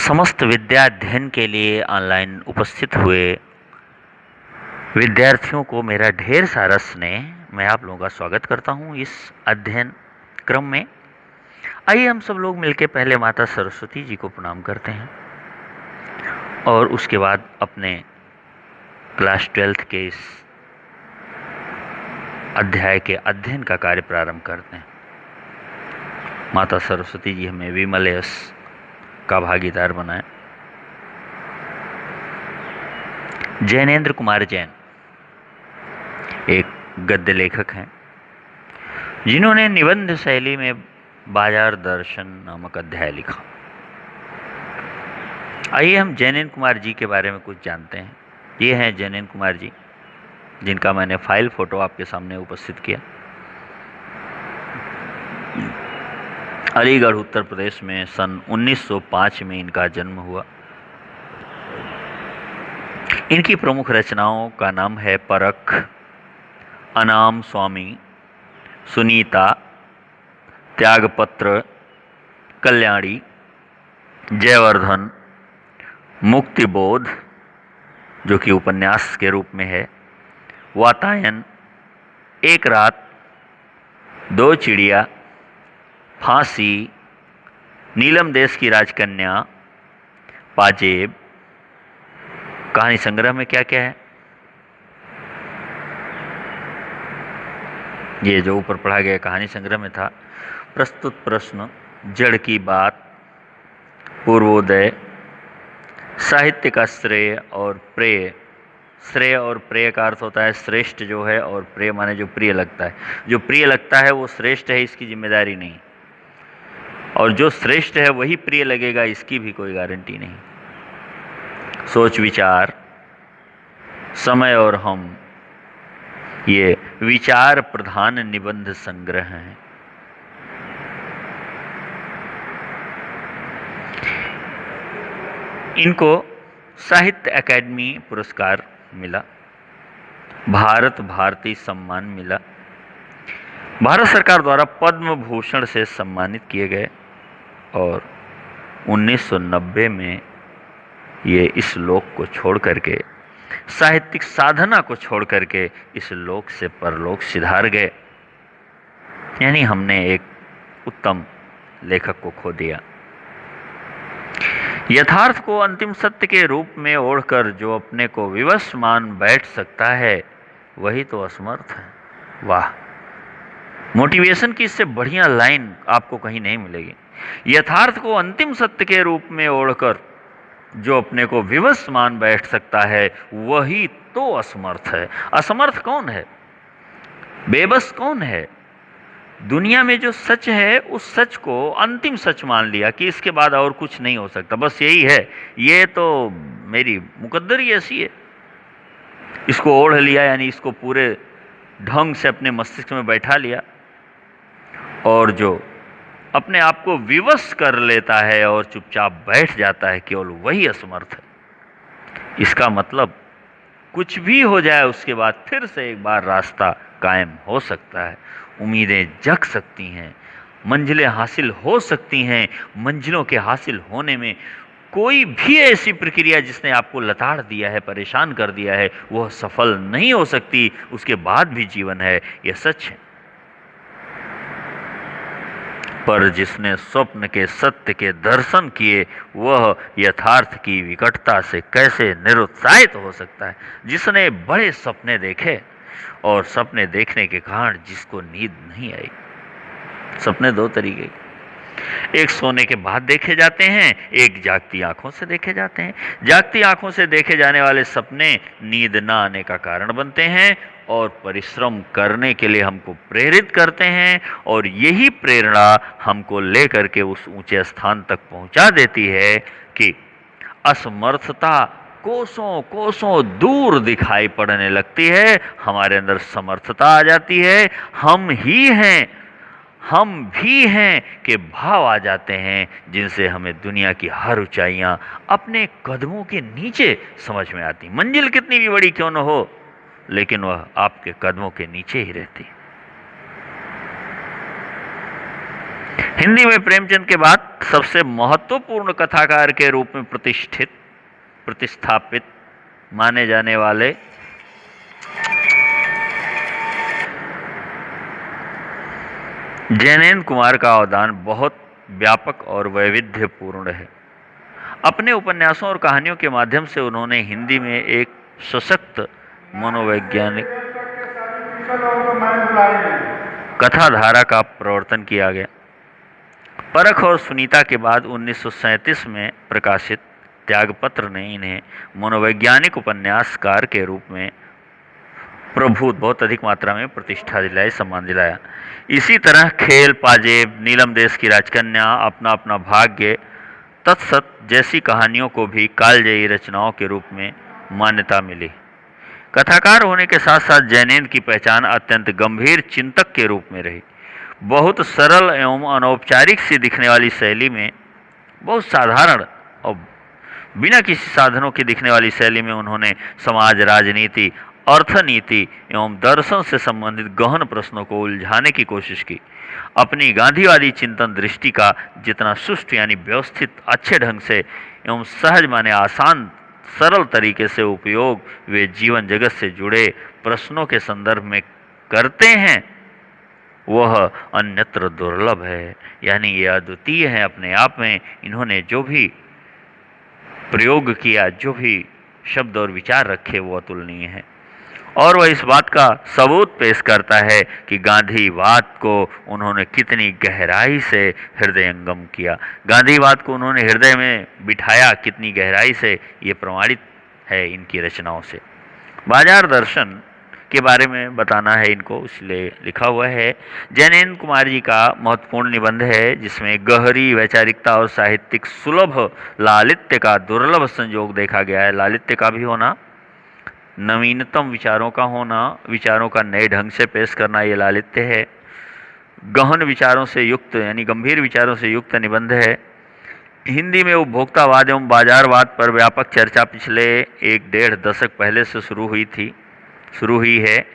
समस्त विद्या अध्ययन के लिए ऑनलाइन उपस्थित हुए विद्यार्थियों को मेरा ढेर सारा स्नेह। मैं आप लोगों का स्वागत करता हूं इस अध्ययन क्रम में। आइए हम सब लोग मिलकर पहले माता सरस्वती जी को प्रणाम करते हैं और उसके बाद अपने क्लास 12th के इस अध्याय के अध्ययन का कार्य प्रारंभ करते हैं। माता सरस्वती जी हमें विमल यश का भागीदार बनाए। जैनेन्द्र कुमार जैन एक गद्य लेखक हैं जिन्होंने निबंध शैली में बाजार दर्शन नामक अध्याय लिखा। आइए हम जैनेन्द्र कुमार जी के बारे में कुछ जानते हैं। ये हैं जैनेन्द्र कुमार जी, जिनका मैंने फाइल फोटो आपके सामने उपस्थित किया। अलीगढ़ उत्तर प्रदेश में सन 1905 में इनका जन्म हुआ। इनकी प्रमुख रचनाओं का नाम है परख, अनाम स्वामी, सुनीता, त्यागपत्र, कल्याणी, जयवर्धन, मुक्तिबोध जो कि उपन्यास के रूप में है, वातायन, एक रात, दो चिड़िया, फांसी, नीलम देश की राजकन्या, पाजेब। कहानी संग्रह में क्या क्या है ये जो ऊपर पढ़ा गया कहानी संग्रह में था। प्रस्तुत प्रश्न, जड़ की बात, पूर्वोदय, साहित्य का श्रेय और प्रेय। श्रेय और प्रेय का अर्थ होता है श्रेष्ठ जो है, और प्रेय माने जो प्रिय लगता है। जो प्रिय लगता है वो श्रेष्ठ है, इसकी जिम्मेदारी नहीं, और जो श्रेष्ठ है वही प्रिय लगेगा, इसकी भी कोई गारंटी नहीं। सोच विचार, समय और हम, ये विचार प्रधान निबंध संग्रह हैं। इनको साहित्य अकादमी पुरस्कार मिला, भारत भारती सम्मान मिला, भारत सरकार द्वारा पद्म भूषण से सम्मानित किए गए, और 1990 में ये इस लोक को छोड़ करके, साहित्यिक साधना को छोड़ करके इस लोक से परलोक सिधार गए। यानी हमने एक उत्तम लेखक को खो दिया। यथार्थ को अंतिम सत्य के रूप में ओढ़कर जो अपने को विवश मान बैठ सकता है वही तो असमर्थ है। वाह, मोटिवेशन की इससे बढ़िया लाइन आपको कहीं नहीं मिलेगी। यथार्थ को अंतिम सत्य के रूप में ओढ़कर जो अपने को विवश मान बैठ सकता है वही तो असमर्थ है। असमर्थ कौन है? बेबस कौन है? दुनिया में जो सच है उस सच को अंतिम सच मान लिया कि इसके बाद और कुछ नहीं हो सकता, बस यही है, ये तो मेरी मुकद्दरी ऐसी है, इसको ओढ़ लिया, यानी इसको पूरे ढंग से अपने मस्तिष्क में बैठा लिया। और जो अपने आप को विवश कर लेता है और चुपचाप बैठ जाता है, केवल वही असमर्थ है। इसका मतलब कुछ भी हो जाए उसके बाद फिर से एक बार रास्ता कायम हो सकता है, उम्मीदें जग सकती हैं, मंजिलें हासिल हो सकती हैं। मंजिलों के हासिल होने में कोई भी ऐसी प्रक्रिया जिसने आपको लताड़ दिया है, परेशान कर दिया है, वह सफल नहीं हो सकती। उसके बाद भी जीवन है, यह सच है। पर जिसने स्वप्न के सत्य के दर्शन किए वह यथार्थ की विकटता से कैसे निरुत्साहित हो सकता है। जिसने बड़े सपने देखे और सपने देखने के कारण जिसको नींद नहीं आई। सपने दो तरीके के, एक सोने के बाद देखे जाते हैं, एक जागती आंखों से देखे जाते हैं। जागती आंखों से देखे जाने वाले सपने नींद ना आने का कारण बनते हैं और परिश्रम करने के लिए हमको प्रेरित करते हैं, और यही प्रेरणा हमको लेकर के उस ऊंचे स्थान तक पहुंचा देती है कि असमर्थता कोसों कोसों दूर दिखाई पड़ने लगती है। हमारे अंदर समर्थता आ जाती है, हम ही हैं, हम भी हैं के भाव आ जाते हैं, जिनसे हमें दुनिया की हर ऊंचाइयां अपने कदमों के नीचे समझ में आती। मंजिल कितनी भी बड़ी क्यों न हो, लेकिन वह आपके कदमों के नीचे ही रहती हिंदी में प्रेमचंद के बाद सबसे महत्वपूर्ण कथाकार के रूप में प्रतिस्थापित माने जाने वाले जैनेन्द्र कुमार का अवदान बहुत व्यापक और वैविध्यपूर्ण है। अपने उपन्यासों और कहानियों के माध्यम से उन्होंने हिंदी में एक सशक्त मनोवैज्ञानिक कथाधारा का प्रवर्तन किया गया। परख और सुनीता के बाद 1937 में प्रकाशित त्यागपत्र ने इन्हें मनोवैज्ञानिक उपन्यासकार के रूप में प्रभुत्व बहुत अधिक मात्रा में प्रतिष्ठा दिलाई, सम्मान दिलाया। इसी तरह खेल, पाजेब, नीलम देश की राजकन्या, अपना अपना भाग्य, तत्सत जैसी कहानियों को भी कालजयी रचनाओं के रूप में मान्यता मिली। कथाकार होने के साथ साथ जैनेन्द्र की पहचान अत्यंत गंभीर चिंतक के रूप में रही। बहुत सरल एवं अनौपचारिक सी दिखने वाली शैली में, बहुत साधारण और बिना किसी साधनों के दिखने वाली शैली में उन्होंने समाज, राजनीति, अर्थनीति एवं दर्शन से संबंधित गहन प्रश्नों को उलझाने की कोशिश की। अपनी गांधीवादी चिंतन दृष्टि का जितना सुष्ठु यानी व्यवस्थित, अच्छे ढंग से एवं सहज माने आसान सरल तरीके से उपयोग वे जीवन जगत से जुड़े प्रश्नों के संदर्भ में करते हैं, वह अन्यत्र दुर्लभ है। यानी ये अद्वितीय है अपने आप में। इन्होंने जो भी प्रयोग किया, जो भी शब्द और विचार रखे, वो अतुलनीय है। और वह इस बात का सबूत पेश करता है कि गांधीवाद को उन्होंने कितनी गहराई से हृदयंगम किया, गांधीवाद को उन्होंने हृदय में बिठाया कितनी गहराई से, ये प्रमाणित है इनकी रचनाओं से। बाजार दर्शन के बारे में बताना है इनको, इसलिए लिखा हुआ है। जैनेन्द्र कुमार जी का महत्वपूर्ण निबंध है जिसमें गहरी वैचारिकता और साहित्यिक सुलभ लालित्य का दुर्लभ संयोग देखा गया है। लालित्य का भी होना, नवीनतम विचारों का होना, विचारों का नए ढंग से पेश करना, ये लालित्य है। गहन विचारों से युक्त यानी गंभीर विचारों से युक्त निबंध है। हिंदी में उपभोक्तावाद एवं बाजारवाद पर व्यापक चर्चा पिछले 1-1.5 दशक पहले से शुरू हुई है,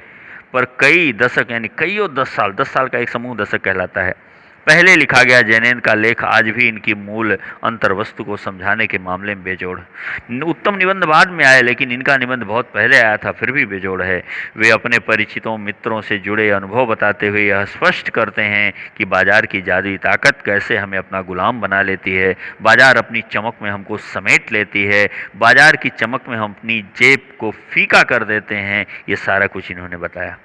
पर कई दशक यानी कईयों 10 साल का एक समूह दशक कहलाता है। पहले लिखा गया जैनेन्द्र का लेख आज भी इनकी मूल अंतर्वस्तु को समझाने के मामले में बेजोड़। उत्तम निबंध बाद में आए, लेकिन इनका निबंध बहुत पहले आया था, फिर भी बेजोड़ है। वे अपने परिचितों मित्रों से जुड़े अनुभव बताते हुए यह स्पष्ट करते हैं कि बाजार की जादुई ताकत कैसे हमें अपना गुलाम बना लेती है, बाजार अपनी चमक में हमको समेट लेती है, बाजार की चमक में हम अपनी जेब को फीका कर देते हैं। ये सारा कुछ इन्होंने बताया।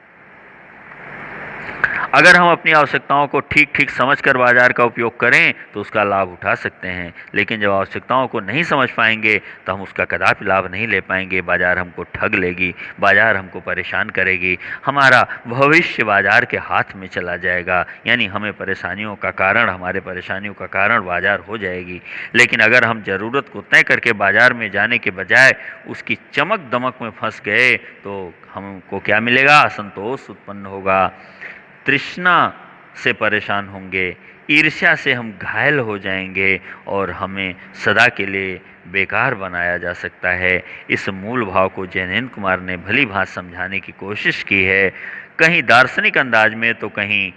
अगर हम अपनी आवश्यकताओं को ठीक ठीक समझकर बाजार का उपयोग करें तो उसका लाभ उठा सकते हैं, लेकिन जब आवश्यकताओं को नहीं समझ पाएंगे तो हम उसका कदापि लाभ नहीं ले पाएंगे। बाजार हमको ठग लेगी, बाजार हमको परेशान करेगी, हमारा भविष्य बाजार के हाथ में चला जाएगा। यानी हमें परेशानियों का कारण, हमारे परेशानियों का कारण बाजार हो जाएगी। लेकिन अगर हम ज़रूरत को तय करके बाजार में जाने के बजाय उसकी चमक दमक में फंस गए तो हमको क्या मिलेगा? असंतोष उत्पन्न होगा, तृष्णा से परेशान होंगे, ईर्ष्या से हम घायल हो जाएंगे और हमें सदा के लिए बेकार बनाया जा सकता है। इस मूल भाव को जैनेन्द्र कुमार ने भली भांति समझाने की कोशिश की है, कहीं दार्शनिक अंदाज में तो कहीं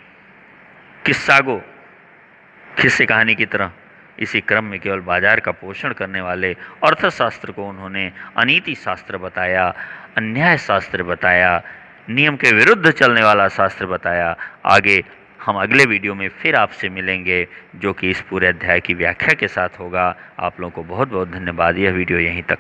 किस्से कहानी की तरह। इसी क्रम में केवल बाजार का पोषण करने वाले अर्थशास्त्र को उन्होंने अनीति शास्त्र बताया, अन्याय शास्त्र बताया, नियम के विरुद्ध चलने वाला शास्त्र बताया। आगे हम अगले वीडियो में फिर आपसे मिलेंगे, जो कि इस पूरे अध्याय की व्याख्या के साथ होगा। आप लोगों को बहुत बहुत धन्यवाद। यह वीडियो यहीं तक।